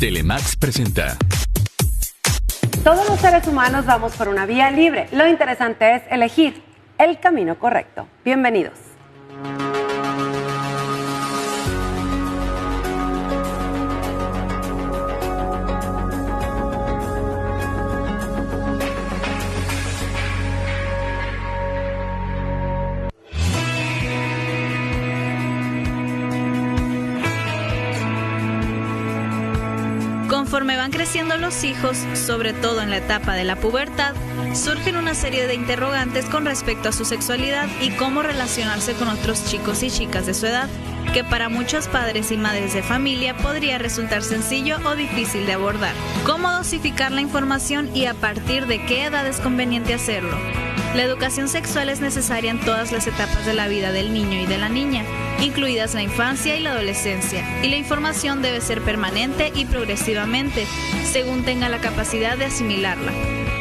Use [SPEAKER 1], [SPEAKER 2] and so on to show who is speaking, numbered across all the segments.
[SPEAKER 1] Telemax presenta.
[SPEAKER 2] Todos los seres humanos vamos por una vía libre. Lo interesante es elegir el camino correcto. Bienvenidos.
[SPEAKER 3] Conforme van creciendo los hijos, sobre todo en la etapa de la pubertad, surgen una serie de interrogantes con respecto a su sexualidad y cómo relacionarse con otros chicos y chicas de su edad, que para muchos padres y madres de familia podría resultar sencillo o difícil de abordar. ¿Cómo dosificar la información y a partir de qué edad es conveniente hacerlo? La educación sexual es necesaria en todas las etapas de la vida del niño y de la niña, incluidas la infancia y la adolescencia, y la información debe ser permanente y progresivamente, según tenga la capacidad de asimilarla.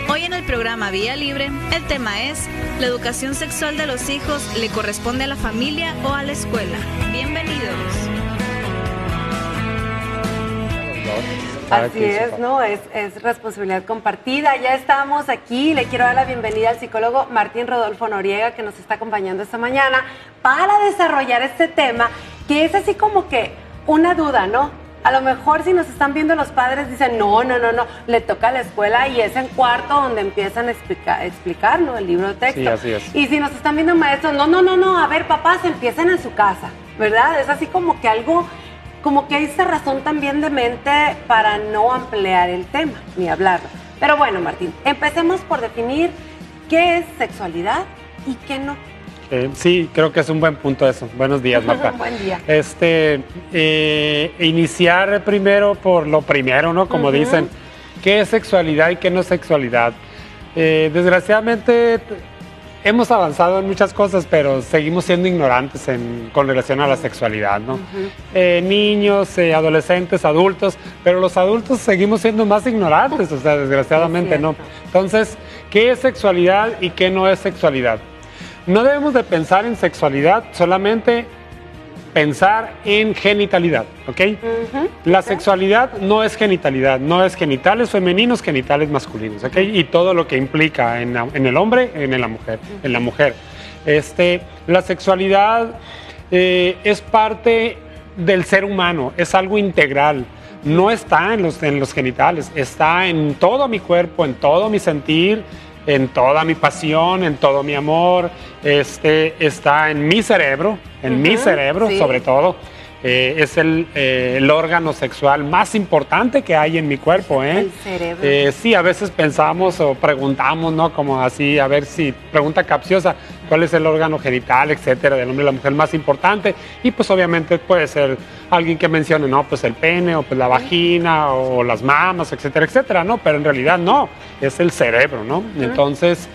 [SPEAKER 3] Hoy en el programa Vía Libre, el tema es: ¿la educación sexual de los hijos le corresponde a la familia o a la escuela? Bienvenidos.
[SPEAKER 2] Así es, ¿no? Es responsabilidad compartida. Ya estamos aquí. Le quiero dar la bienvenida al psicólogo Martín Rodolfo Noriega, que nos está acompañando esta mañana para desarrollar este tema, que es así como que una duda, ¿no? A lo mejor si nos están viendo los padres dicen, no, le toca a la escuela y es en cuarto donde empiezan a explicar, ¿no? El libro de texto.
[SPEAKER 4] Sí, así es.
[SPEAKER 2] Y si nos están viendo maestros, no, a ver, papás, empiecen en su casa, ¿verdad? Es así como que algo... Como que hay esta razón también de mente para no ampliar el tema, ni hablarlo. Pero bueno, Martín, empecemos por definir qué es sexualidad y qué no.
[SPEAKER 4] Sí, creo que es un buen punto eso. Buenos días, Marta.
[SPEAKER 2] Buen día.
[SPEAKER 4] Iniciar primero por lo primero, ¿no? Como dicen, ¿qué es sexualidad y qué no es sexualidad? Desgraciadamente... Hemos avanzado en muchas cosas, pero seguimos siendo ignorantes con relación a la sexualidad, ¿no? Niños, adolescentes, adultos, pero los adultos seguimos siendo más ignorantes, o sea, desgraciadamente, ¿no? Entonces, ¿qué es sexualidad y qué no es sexualidad? No debemos de pensar en sexualidad, solamente pensar en genitalidad, ¿ok? La sexualidad no es genitalidad, no es genitales femeninos, genitales masculinos, ¿ok? Y todo lo que implica en el hombre, en la mujer. La sexualidad es parte del ser humano, es algo integral. No está en los genitales, está en todo mi cuerpo, en todo mi sentir, en toda mi pasión, en todo mi amor, está en mi cerebro, sí. Sobre todo. Es el órgano sexual más importante que hay en mi cuerpo, ¿eh?
[SPEAKER 2] El cerebro.
[SPEAKER 4] Sí, a veces pensamos o preguntamos, ¿no? Como así, a ver si, pregunta capciosa, ¿cuál es el órgano genital, etcétera, del hombre y la mujer más importante? Y pues obviamente puede ser alguien que mencione, no, pues el pene, o pues la vagina, o las mamas, etcétera, etcétera, ¿no? Pero en realidad no, es el cerebro, ¿no? Entonces,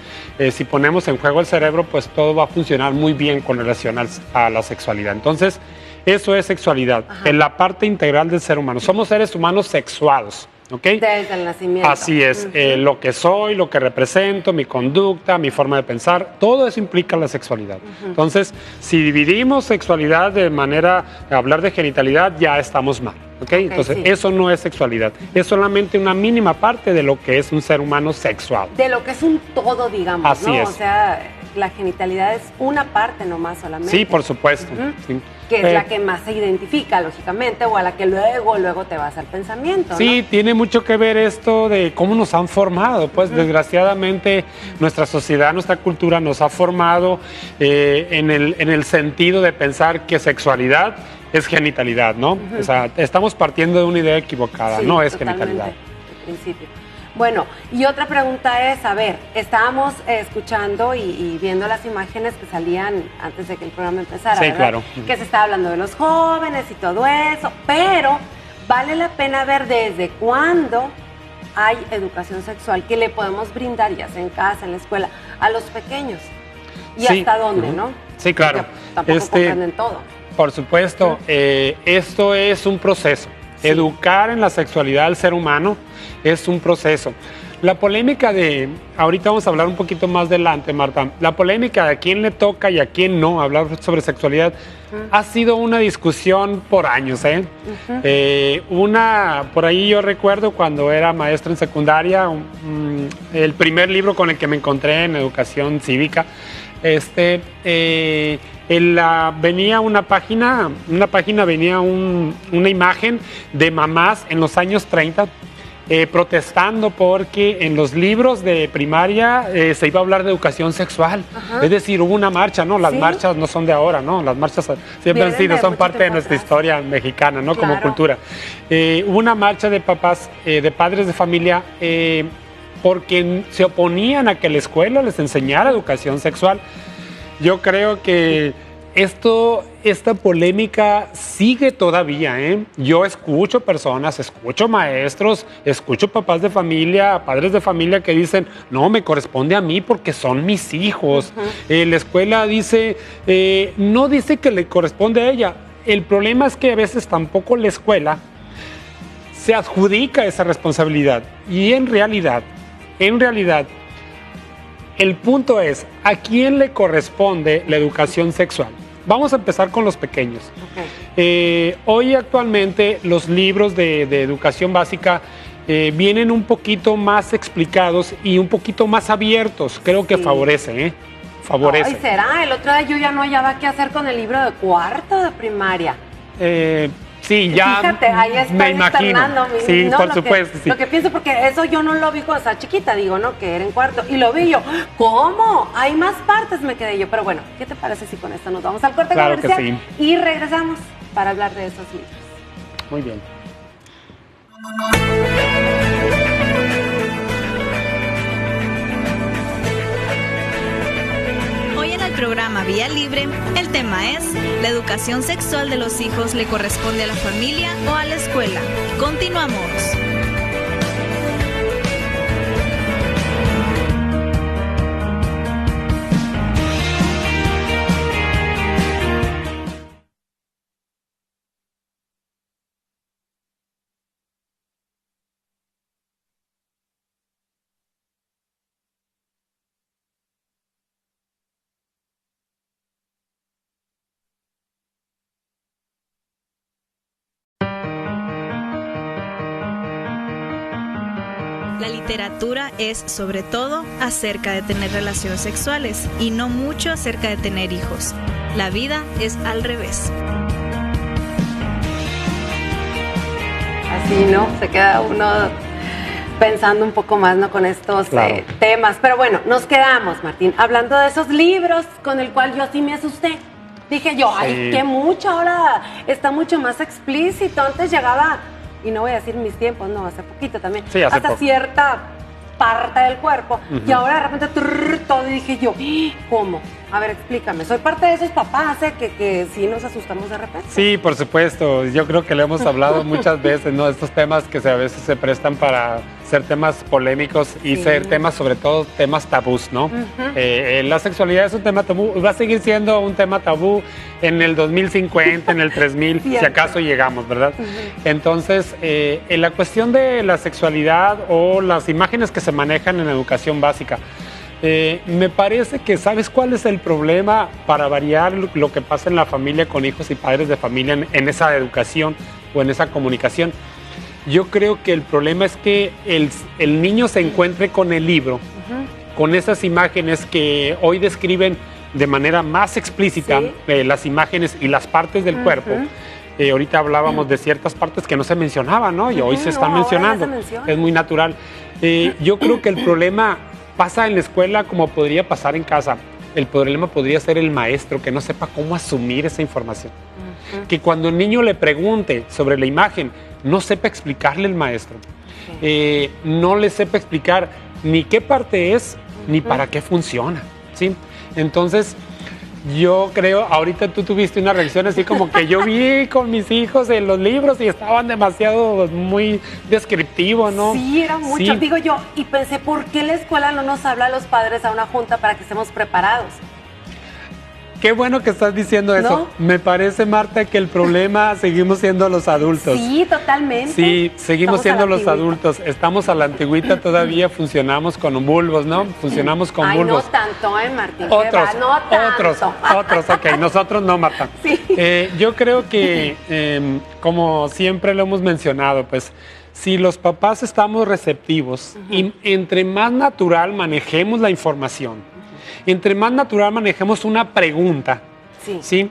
[SPEAKER 4] si ponemos en juego el cerebro, pues todo va a funcionar muy bien con relación a la sexualidad. Entonces, eso es sexualidad, en la parte integral del ser humano. Somos seres humanos sexuados, ¿ok?
[SPEAKER 2] Desde el nacimiento.
[SPEAKER 4] Así es, lo que soy, lo que represento, mi conducta, mi forma de pensar, todo eso implica la sexualidad. Entonces, si dividimos sexualidad de manera a hablar de genitalidad, ya estamos mal, ¿ok? Entonces,
[SPEAKER 2] sí.
[SPEAKER 4] Eso no es sexualidad, es solamente una mínima parte de lo que es un ser humano sexual.
[SPEAKER 2] De lo que es un todo, digamos,
[SPEAKER 4] Así
[SPEAKER 2] ¿no?
[SPEAKER 4] es.
[SPEAKER 2] O sea, la genitalidad es una parte nomás solamente.
[SPEAKER 4] Sí, por supuesto. Sí.
[SPEAKER 2] Que es la que más se identifica, lógicamente, o a la que luego te vas al pensamiento,
[SPEAKER 4] Sí,
[SPEAKER 2] ¿no?
[SPEAKER 4] tiene mucho que ver esto de cómo nos han formado. Pues desgraciadamente nuestra sociedad, nuestra cultura nos ha formado en el sentido de pensar que sexualidad es genitalidad, ¿no? O sea, estamos partiendo de una idea equivocada,
[SPEAKER 2] Sí,
[SPEAKER 4] no es
[SPEAKER 2] totalmente,
[SPEAKER 4] genitalidad.
[SPEAKER 2] al principio. Bueno, y otra pregunta es, a ver, estábamos escuchando y viendo las imágenes que salían antes de que el programa empezara,
[SPEAKER 4] Sí,
[SPEAKER 2] ¿verdad?
[SPEAKER 4] claro.
[SPEAKER 2] Que se estaba hablando de los jóvenes y todo eso, pero vale la pena ver desde cuándo hay educación sexual que le podemos brindar, ya sea en casa, en la escuela, a los pequeños. Y
[SPEAKER 4] Sí.
[SPEAKER 2] hasta dónde, ¿no?
[SPEAKER 4] Sí, claro.
[SPEAKER 2] Porque tampoco comprenden todo.
[SPEAKER 4] Por supuesto, esto es un proceso. Sí. Educar en la sexualidad al ser humano es un proceso. La polémica ahorita vamos a hablar un poquito más adelante, Marta, la polémica de a quién le toca y a quién no hablar sobre sexualidad ha sido una discusión por años, ¿eh? Por ahí yo recuerdo cuando era maestro en secundaria, el primer libro con el que me encontré en educación cívica, venía una página venía una imagen de mamás en los años 30 protestando porque en los libros de primaria se iba a hablar de educación sexual. Es decir, hubo una marcha, ¿no? Las marchas no son de ahora, ¿no? Las marchas siempre han sido, son parte de nuestra historia mexicana, ¿no? Claro. Como cultura. Hubo una marcha de papás, de padres de familia, porque se oponían a que la escuela les enseñara educación sexual. Yo creo que esta polémica sigue todavía, ¿eh? Yo escucho personas, escucho maestros, escucho papás de familia, padres de familia que dicen, no, me corresponde a mí porque son mis hijos. La escuela dice, no dice que le corresponde a ella. El problema es que a veces tampoco la escuela se adjudica esa responsabilidad. Y en realidad, el punto es, ¿a quién le corresponde la educación sexual? Vamos a empezar con los pequeños. Hoy actualmente los libros de educación básica vienen un poquito más explicados y un poquito más abiertos. Creo que favorece, favorece.
[SPEAKER 2] Ay, ¿será? El otro día yo ya no hallaba qué hacer con el libro de cuarto de primaria.
[SPEAKER 4] Sí, ya.
[SPEAKER 2] Fíjate, ahí está
[SPEAKER 4] me imagino. Sí, no, por supuesto. Sí.
[SPEAKER 2] Lo que pienso, porque eso yo no lo vi cuando estaba chiquita, digo, ¿no? Que era en cuarto. Y lo vi yo, ¿cómo? Hay más partes, me quedé yo. Pero bueno, ¿qué te parece si con esto nos vamos al corte comercial?
[SPEAKER 4] Que sí.
[SPEAKER 2] Y regresamos para hablar de esos libros?
[SPEAKER 4] Muy bien.
[SPEAKER 3] Programa Vía Libre, el tema es: ¿la educación sexual de los hijos le corresponde a la familia o a la escuela? Continuamos. La literatura es, sobre todo, acerca de tener relaciones sexuales y no mucho acerca de tener hijos. La vida es al revés.
[SPEAKER 2] Así, ¿no? Se queda uno pensando un poco más, ¿no? Con estos temas. Pero bueno, nos quedamos, Martín, hablando de esos libros con el cual yo sí me asusté. Dije yo, ay, qué mucho, ahora está mucho más explícito. Antes llegaba... y no voy a decir mis tiempos, no, hace poquito también, hasta cierta parte del cuerpo, y ahora de repente todo, y dije yo, ¿cómo? A ver, explícame, soy parte de esos papás que sí nos asustamos de repente.
[SPEAKER 4] Sí, por supuesto, yo creo que lo hemos hablado muchas veces, ¿no? Estos temas que a veces se prestan para ser temas polémicos y ser temas, sobre todo, temas tabús, ¿no? La sexualidad es un tema tabú, va a seguir siendo un tema tabú en el 2050, en el 3000, si acaso llegamos, ¿verdad? Entonces, en la cuestión de la sexualidad o las imágenes que se manejan en educación básica, me parece que, ¿sabes cuál es el problema para variar lo que pasa en la familia con hijos y padres de familia en esa educación o en esa comunicación? Yo creo que el problema es que el niño se encuentre con el libro, con esas imágenes que hoy describen de manera más explícita las imágenes y las partes del cuerpo. Ahorita hablábamos de ciertas partes que no se mencionaban, ¿no? Y hoy se están mencionando. Es muy natural. Yo creo que el problema pasa en la escuela como podría pasar en casa. El problema podría ser el maestro que no sepa cómo asumir esa información. Que cuando el niño le pregunte sobre la imagen, no sepa explicarle el maestro. No le sepa explicar ni qué parte es, ni para qué funciona, ¿sí? Entonces, yo creo, ahorita tú tuviste una reacción así como que yo vi con mis hijos en los libros y estaban demasiado, muy descriptivos, ¿no?
[SPEAKER 2] Sí, era mucho, digo yo, y pensé, ¿por qué la escuela no nos habla a los padres a una junta para que estemos preparados?
[SPEAKER 4] Qué bueno que estás diciendo eso.
[SPEAKER 2] ¿No?
[SPEAKER 4] Me parece, Marta, que el problema seguimos siendo los adultos.
[SPEAKER 2] Sí, totalmente.
[SPEAKER 4] Sí, seguimos
[SPEAKER 2] Estamos
[SPEAKER 4] siendo
[SPEAKER 2] a la
[SPEAKER 4] los
[SPEAKER 2] antigüita.
[SPEAKER 4] adultos. Estamos a la antigüita todavía, funcionamos con bulbos, ¿no? Funcionamos con
[SPEAKER 2] Ay,
[SPEAKER 4] bulbos.
[SPEAKER 2] no tanto, Martín. ¿Qué
[SPEAKER 4] Otros,
[SPEAKER 2] va? No tanto.
[SPEAKER 4] otros, ok, nosotros no, Marta.
[SPEAKER 2] Sí.
[SPEAKER 4] Yo creo que, como siempre lo hemos mencionado, pues, si los papás estamos receptivos y entre más natural manejemos la información, entre más natural manejemos una pregunta,
[SPEAKER 2] Sí.
[SPEAKER 4] ¿sí?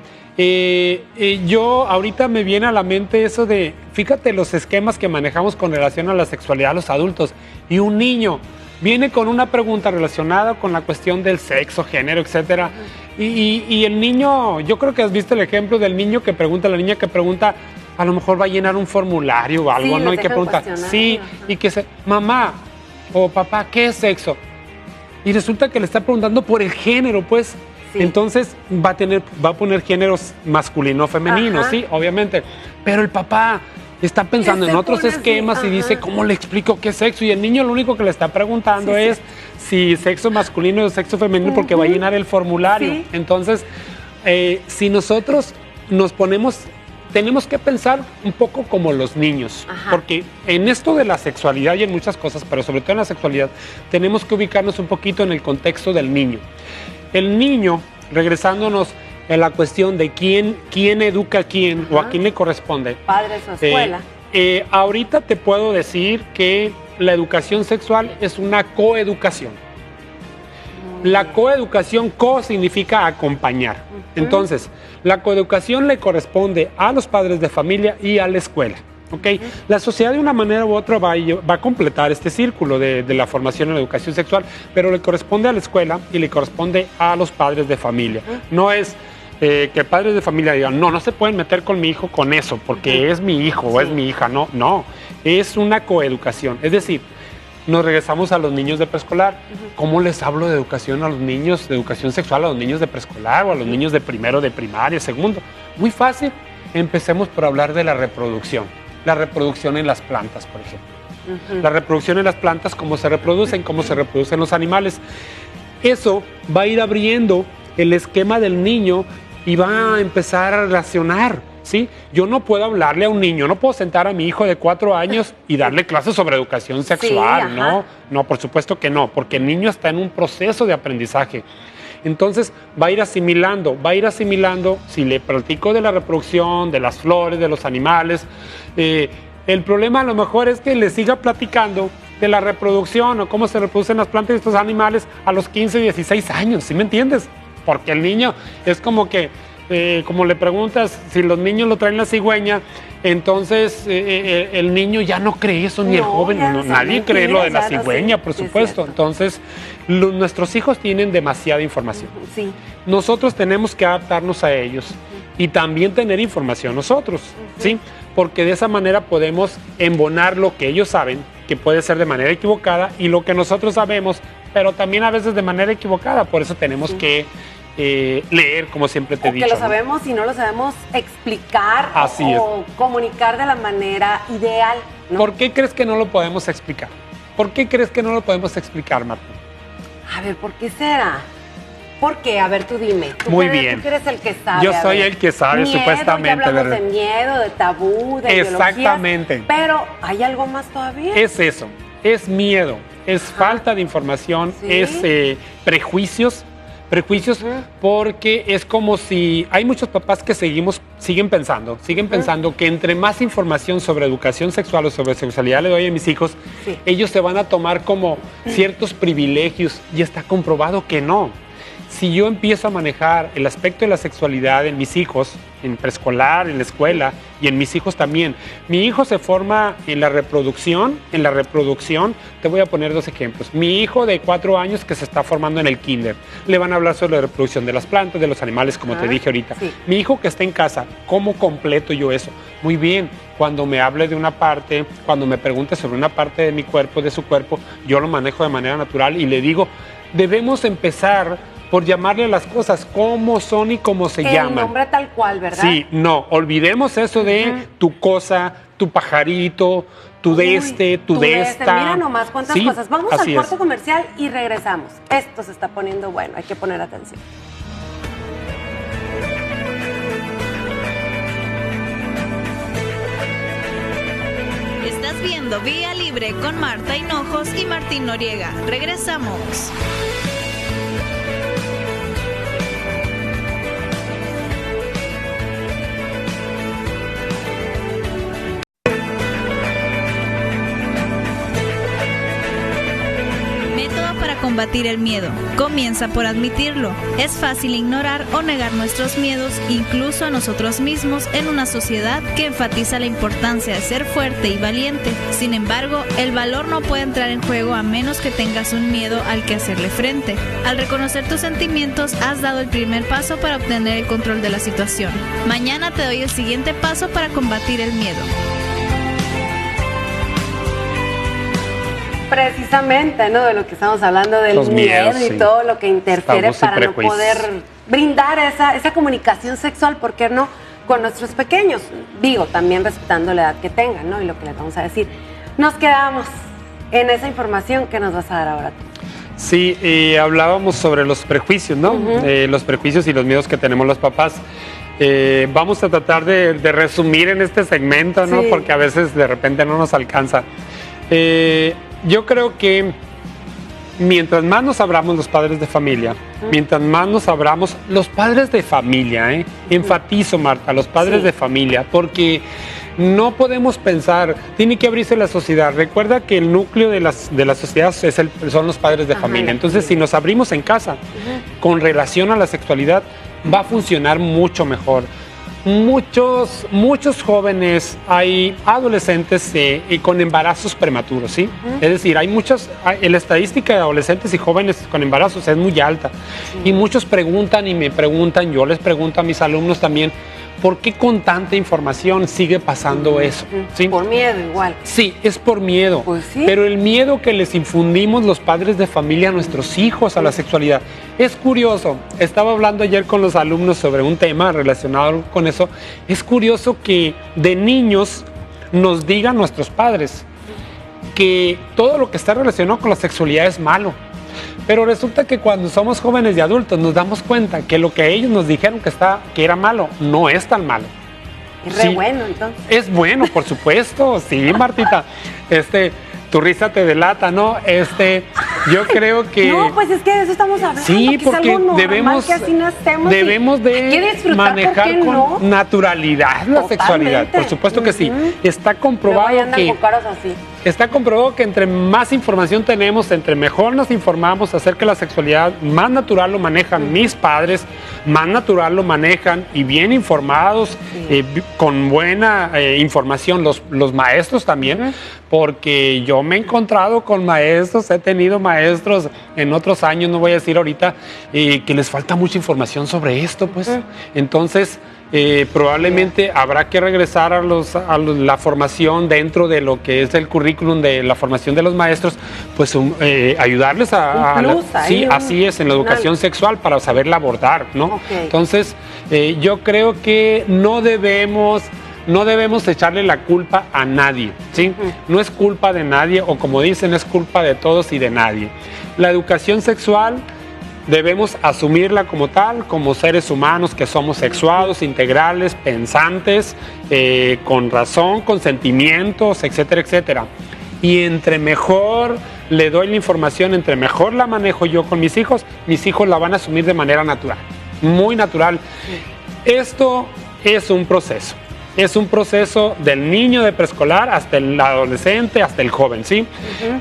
[SPEAKER 4] Yo ahorita me viene a la mente eso de, fíjate los esquemas que manejamos con relación a la sexualidad a los adultos, y un niño viene con una pregunta relacionada con la cuestión del sexo, género, etcétera, y el niño, yo creo que has visto el ejemplo del niño que pregunta, la niña que pregunta, a lo mejor va a llenar un formulario o algo,
[SPEAKER 2] Sí,
[SPEAKER 4] ¿no?
[SPEAKER 2] les
[SPEAKER 4] Y que
[SPEAKER 2] dejan
[SPEAKER 4] pregunta,
[SPEAKER 2] cuestionar,
[SPEAKER 4] sí,
[SPEAKER 2] ajá.
[SPEAKER 4] y que se, mamá o papá, ¿qué es sexo? Y resulta que le está preguntando por el género, pues.
[SPEAKER 2] Sí.
[SPEAKER 4] Entonces va a poner géneros masculino o femenino,
[SPEAKER 2] Ajá.
[SPEAKER 4] sí, obviamente. Pero el papá está pensando
[SPEAKER 2] Se
[SPEAKER 4] en otros
[SPEAKER 2] pone así,
[SPEAKER 4] esquemas y dice,
[SPEAKER 2] ajá.
[SPEAKER 4] ¿cómo le explico qué es sexo? Y el niño lo único que le está preguntando
[SPEAKER 2] Sí,
[SPEAKER 4] es si sexo masculino o sexo femenino, porque va a llenar el formulario.
[SPEAKER 2] Sí.
[SPEAKER 4] Entonces, si nosotros nos ponemos, tenemos que pensar un poco como los niños,
[SPEAKER 2] Ajá.
[SPEAKER 4] porque en esto de la sexualidad y en muchas cosas, pero sobre todo en la sexualidad, tenemos que ubicarnos un poquito en el contexto del niño. El niño, regresándonos en la cuestión de quién educa a quién o a
[SPEAKER 2] Ajá.
[SPEAKER 4] quién le corresponde.
[SPEAKER 2] Padres o escuela.
[SPEAKER 4] Ahorita te puedo decir que la educación sexual es una coeducación. La coeducación, co significa acompañar. Entonces, la coeducación le corresponde a los padres de familia y a la escuela. ¿Ok? La sociedad de una manera u otra va a completar este círculo de la formación en la educación sexual, pero le corresponde a la escuela y le corresponde a los padres de familia. No es que padres de familia digan, no se pueden meter con mi hijo con eso, porque es mi hijo o es mi hija. No, es una coeducación. Es decir, nos regresamos a los niños de preescolar. ¿Cómo les hablo de educación a los niños, de educación sexual a los niños de preescolar o a los niños de primero, de primaria, segundo? Muy fácil. Empecemos por hablar de la reproducción. La reproducción en las plantas, por ejemplo. La reproducción en las plantas, cómo se reproducen los animales. Eso va a ir abriendo el esquema del niño y va a empezar a relacionar, ¿sí? Yo no puedo hablarle a un niño, no puedo sentar a mi hijo de 4 años y darle clases sobre educación sexual,
[SPEAKER 2] Sí,
[SPEAKER 4] ¿no? No, por supuesto que no, porque el niño está en un proceso de aprendizaje. Entonces va a ir asimilando, si le platico de la reproducción, de las flores, de los animales. El problema a lo mejor es que le siga platicando de la reproducción o cómo se reproducen las plantas y estos animales a los 15, 16 años, ¿sí me entiendes? Porque el niño es como que, como le preguntas, si los niños lo traen la cigüeña, entonces el niño ya no cree eso, ni el
[SPEAKER 2] No,
[SPEAKER 4] joven,
[SPEAKER 2] ya
[SPEAKER 4] no,
[SPEAKER 2] son
[SPEAKER 4] nadie cree lo de la
[SPEAKER 2] mentiras, ya lo
[SPEAKER 4] cigüeña,
[SPEAKER 2] sé,
[SPEAKER 4] por
[SPEAKER 2] sí es
[SPEAKER 4] supuesto.
[SPEAKER 2] cierto.
[SPEAKER 4] Entonces, nuestros hijos tienen demasiada información.
[SPEAKER 2] Sí.
[SPEAKER 4] Nosotros tenemos que adaptarnos a ellos y también tener información nosotros, ¿sí? Porque de esa manera podemos embonar lo que ellos saben, que puede ser de manera equivocada, y lo que nosotros sabemos, pero también a veces de manera equivocada. Por eso tenemos que leer, como siempre te he
[SPEAKER 2] O
[SPEAKER 4] dicho.
[SPEAKER 2] que lo
[SPEAKER 4] ¿no?
[SPEAKER 2] sabemos y no lo sabemos explicar
[SPEAKER 4] Así
[SPEAKER 2] o comunicar de la manera ideal, ¿no?
[SPEAKER 4] ¿Por qué crees que no lo podemos explicar? ¿Por qué crees que no lo podemos explicar, Marta?
[SPEAKER 2] A ver, ¿por qué será? ¿Por qué? A ver, tú dime.
[SPEAKER 4] Muy bien.
[SPEAKER 2] Tú eres el que sabe.
[SPEAKER 4] Yo
[SPEAKER 2] a
[SPEAKER 4] soy
[SPEAKER 2] ver.
[SPEAKER 4] el que sabe,
[SPEAKER 2] Miedo,
[SPEAKER 4] supuestamente,
[SPEAKER 2] ya hablamos
[SPEAKER 4] ¿verdad?
[SPEAKER 2] de miedo, de tabú, de
[SPEAKER 4] Exactamente.
[SPEAKER 2] ideologías, pero ¿hay algo más todavía?
[SPEAKER 4] Es eso, es miedo, es falta de información,
[SPEAKER 2] Sí.
[SPEAKER 4] es prejuicios, porque es como si hay muchos papás que siguen pensando que entre más información sobre educación sexual o sobre sexualidad le doy a mis hijos,
[SPEAKER 2] Sí.
[SPEAKER 4] ellos se van a tomar como ciertos privilegios, y está comprobado que no. Si yo empiezo a manejar el aspecto de la sexualidad en mis hijos, en preescolar, en la escuela y en mis hijos también, mi hijo se forma en la reproducción, te voy a poner 2 ejemplos. Mi hijo de 4 años que se está formando en el kinder, le van a hablar sobre la reproducción de las plantas, de los animales, como te dije ahorita.
[SPEAKER 2] Sí.
[SPEAKER 4] Mi hijo que está en casa, ¿cómo completo yo eso? Muy bien, cuando me hable de una parte, cuando me pregunte sobre una parte de mi cuerpo, de su cuerpo, yo lo manejo de manera natural y le digo, debemos empezar por llamarle a las cosas como son y cómo se
[SPEAKER 2] El
[SPEAKER 4] llaman.
[SPEAKER 2] nombre tal cual, ¿verdad?
[SPEAKER 4] Sí, no, olvidemos eso de tu cosa, tu pajarito, tu de este, tu de esta.
[SPEAKER 2] Mira nomás cuántas
[SPEAKER 4] Sí,
[SPEAKER 2] cosas. Vamos
[SPEAKER 4] así
[SPEAKER 2] al corte
[SPEAKER 4] es.
[SPEAKER 2] comercial y regresamos. Esto se está poniendo bueno, hay que poner atención.
[SPEAKER 3] viendo Vía Libre con Marta Hinojos y Martín Noriega. Regresamos. Combatir el miedo. Comienza por admitirlo. Es fácil ignorar o negar nuestros miedos, incluso a nosotros mismos, en una sociedad que enfatiza la importancia de ser fuerte y valiente. Sin embargo, el valor no puede entrar en juego a menos que tengas un miedo al que hacerle frente. Al reconocer tus sentimientos, has dado el primer paso para obtener el control de la situación. Mañana te doy el siguiente paso para combatir el miedo.
[SPEAKER 2] Precisamente, ¿no? De lo que estamos hablando, del
[SPEAKER 4] Los
[SPEAKER 2] miedo
[SPEAKER 4] miedos,
[SPEAKER 2] y todo lo que interfiere para no
[SPEAKER 4] prejuicios.
[SPEAKER 2] poder brindar esa comunicación sexual, ¿por qué no? Con nuestros pequeños. Digo, también respetando la edad que tengan, ¿no? Y lo que les vamos a decir. Nos quedamos en esa información que nos vas a dar ahora tú.
[SPEAKER 4] Sí, hablábamos sobre los prejuicios, ¿no? Los prejuicios y los miedos que tenemos los papás. Vamos a tratar de resumir en este segmento, ¿no?
[SPEAKER 2] Sí.
[SPEAKER 4] Porque a veces de repente no nos alcanza. Yo creo que mientras más nos abramos los padres de familia, mientras más nos abramos los padres de familia, enfatizo, Marta, los padres de familia, porque no podemos pensar, tiene que abrirse la sociedad. Recuerda que el núcleo de la sociedad son los padres de familia. Entonces, si nos abrimos en casa con relación a la sexualidad, va a funcionar mucho mejor. Muchos jóvenes, hay adolescentes con embarazos prematuros, ¿sí? Es decir, la estadística de adolescentes y jóvenes con embarazos es muy alta. Y muchos preguntan y me preguntan, yo les pregunto a mis alumnos también, ¿por qué con tanta información sigue pasando eso? ¿Sí?
[SPEAKER 2] Por miedo igual.
[SPEAKER 4] Sí, es por miedo.
[SPEAKER 2] Pues sí.
[SPEAKER 4] Pero el miedo que les infundimos los padres de familia a nuestros hijos a la sexualidad. Es curioso, estaba hablando ayer con los alumnos sobre un tema relacionado con eso. Es curioso que de niños nos digan nuestros padres que todo lo que está relacionado con la sexualidad es malo. Pero resulta que cuando somos jóvenes y adultos nos damos cuenta que lo que ellos nos dijeron que era malo, no es tan malo.
[SPEAKER 2] Es re bueno, entonces.
[SPEAKER 4] Es bueno, por supuesto. Sí, Martita. Tu risa te delata, ¿no? Yo creo que...
[SPEAKER 2] No, pues es que de eso estamos hablando.
[SPEAKER 4] Sí, porque
[SPEAKER 2] es algo normal,
[SPEAKER 4] debemos,
[SPEAKER 2] que así nacemos
[SPEAKER 4] debemos de manejar con naturalidad la sexualidad. Por supuesto que sí. Está comprobado
[SPEAKER 2] luego andan con caras así.
[SPEAKER 4] Está comprobado que entre más información tenemos, entre mejor nos informamos acerca de la sexualidad, más natural lo manejan mis padres, más natural lo manejan y bien informados, con buena información los maestros también, porque yo me he encontrado con maestros, he tenido maestros en otros años, no voy a decir ahorita, que les falta mucha información sobre esto, pues. Entonces, probablemente habrá que regresar a la formación dentro de lo que es el currículum de la formación de los maestros, pues ayudarles sí, así es, en la educación sexual para saberla abordar, ¿no? Entonces, yo creo que no debemos echarle la culpa a nadie, ¿sí? No es culpa de nadie, o como dicen, es culpa de todos y de nadie. La educación sexual debemos asumirla como tal, como seres humanos que somos sexuados, integrales, pensantes, con razón, con sentimientos, etcétera, etcétera. Y entre mejor le doy la información, entre mejor la manejo yo con mis hijos la van a asumir de manera natural, muy natural. Esto es un proceso. Es un proceso del niño de preescolar hasta el adolescente, hasta el joven, ¿sí?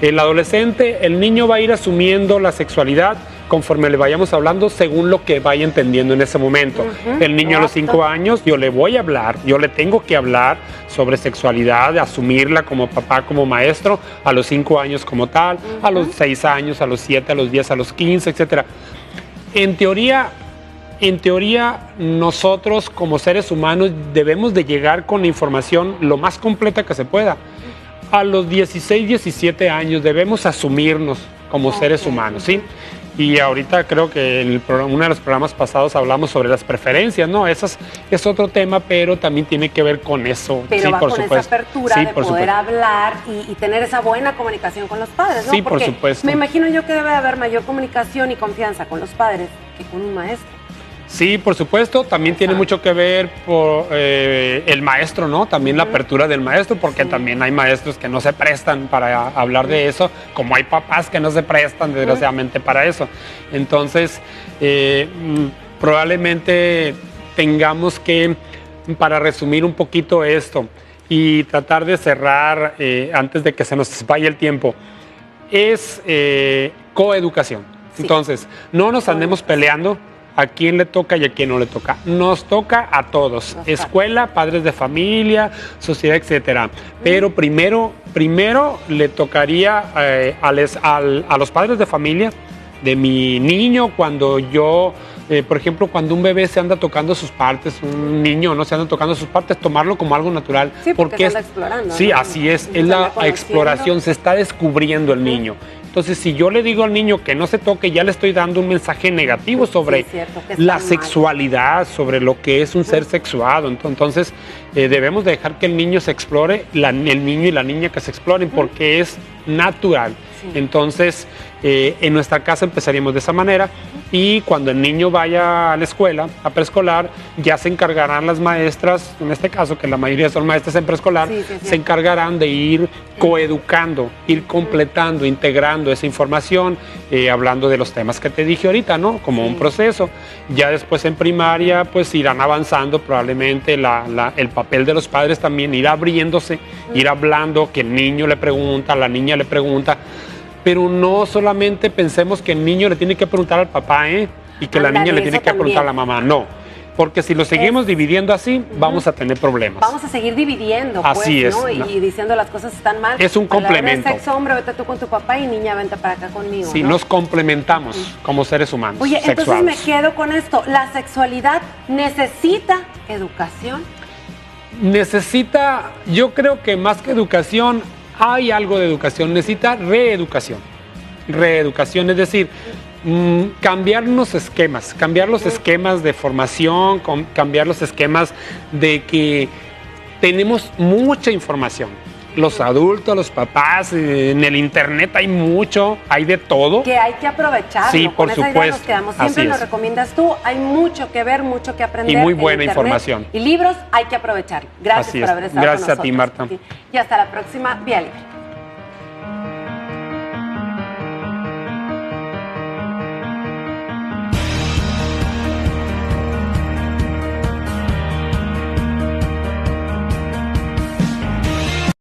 [SPEAKER 4] El adolescente, el niño va a ir asumiendo la sexualidad conforme le vayamos hablando, según lo que vaya entendiendo en ese momento. El niño a los 5 años, yo le voy a hablar, yo le tengo que hablar sobre sexualidad, de asumirla como papá, como maestro, a los 5 años como tal, a los 6 años, a los 7, a los 10, a los 15, etc. En teoría, nosotros como seres humanos debemos de llegar con la información lo más completa que se pueda. A los 16, 17 años debemos asumirnos como seres humanos, ¿sí? Y ahorita creo que en uno de los programas pasados hablamos sobre las preferencias, ¿no? Eso es otro tema, pero también tiene que ver con eso.
[SPEAKER 2] Pero
[SPEAKER 4] sí,
[SPEAKER 2] va
[SPEAKER 4] por
[SPEAKER 2] con
[SPEAKER 4] supuesto.
[SPEAKER 2] esa apertura
[SPEAKER 4] sí,
[SPEAKER 2] de
[SPEAKER 4] por
[SPEAKER 2] poder
[SPEAKER 4] supuesto.
[SPEAKER 2] hablar y tener esa buena comunicación con los padres, ¿no?
[SPEAKER 4] Sí,
[SPEAKER 2] porque
[SPEAKER 4] por supuesto.
[SPEAKER 2] me imagino yo que debe haber mayor comunicación y confianza con los padres que con un maestro.
[SPEAKER 4] Sí, por supuesto, también tiene mucho que ver por el maestro, ¿no? También la apertura del maestro, porque también hay maestros que no se prestan para hablar de eso, como hay papás que no se prestan, desgraciadamente, para eso. Entonces, probablemente tengamos que, para resumir un poquito esto y tratar de cerrar antes de que se nos vaya el tiempo, es coeducación. Sí. Entonces, no nos andemos peleando a quién le toca y a quién no le toca. Nos toca a todos, escuela, padres de familia, sociedad, etcétera. Pero primero le tocaría a los padres de familia de mi niño cuando yo... por ejemplo, cuando un bebé se anda tocando sus partes, un niño no se anda tocando sus partes, tomarlo como algo natural.
[SPEAKER 2] Sí, porque se anda explorando.
[SPEAKER 4] Sí, ¿no? Así es la exploración, se está descubriendo el niño. Entonces, si yo le digo al niño que no se toque, ya le estoy dando un mensaje negativo sobre la sexualidad, sobre lo que es un ser sexuado. Entonces, debemos dejar que el niño se explore, el niño y la niña que se exploren, porque es natural. Sí. Entonces, en nuestra casa empezaríamos de esa manera, y cuando el niño vaya a la escuela, a preescolar, ya se encargarán las maestras, en este caso que la mayoría son maestras en preescolar, se encargarán de ir coeducando, ir completando, integrando esa información, hablando de los temas que te dije ahorita, ¿no? Como un proceso. Ya después en primaria, pues irán avanzando probablemente el papel de los padres también, ir abriéndose, ir hablando, que el niño le pregunta, la niña le pregunta. Pero no solamente pensemos que el niño le tiene que preguntar al papá, y que la niña le tiene que preguntar a la mamá. No, porque si lo seguimos dividiendo así, vamos a tener problemas.
[SPEAKER 2] Vamos a seguir dividiendo,
[SPEAKER 4] así
[SPEAKER 2] pues,
[SPEAKER 4] es,
[SPEAKER 2] ¿no? Y diciendo las cosas están mal.
[SPEAKER 4] Es un complemento.
[SPEAKER 2] Sexo, hombre, vete tú con tu papá, y niña, vente para acá conmigo.
[SPEAKER 4] Sí, ¿no? Nos complementamos como seres humanos.
[SPEAKER 2] Oye,
[SPEAKER 4] sexuales.
[SPEAKER 2] Entonces me quedo con esto. ¿La sexualidad necesita educación?
[SPEAKER 4] Necesita, yo creo que más que educación, hay algo de educación, necesita reeducación. Reeducación, es decir, cambiar los esquemas de formación, cambiar los esquemas de que tenemos mucha información. Los adultos, los papás, en el internet hay mucho, hay de todo.
[SPEAKER 2] Que hay que aprovecharlo.
[SPEAKER 4] Sí, por
[SPEAKER 2] supuesto.
[SPEAKER 4] supuesto.
[SPEAKER 2] Nos quedamos. Siempre nos recomiendas tú, hay mucho que ver, mucho que aprender.
[SPEAKER 4] Y muy buena información.
[SPEAKER 2] Y libros hay que aprovechar. Gracias por haber estado con nosotros.
[SPEAKER 4] Gracias a ti, Marta.
[SPEAKER 2] Y hasta la próxima, Vía Libre.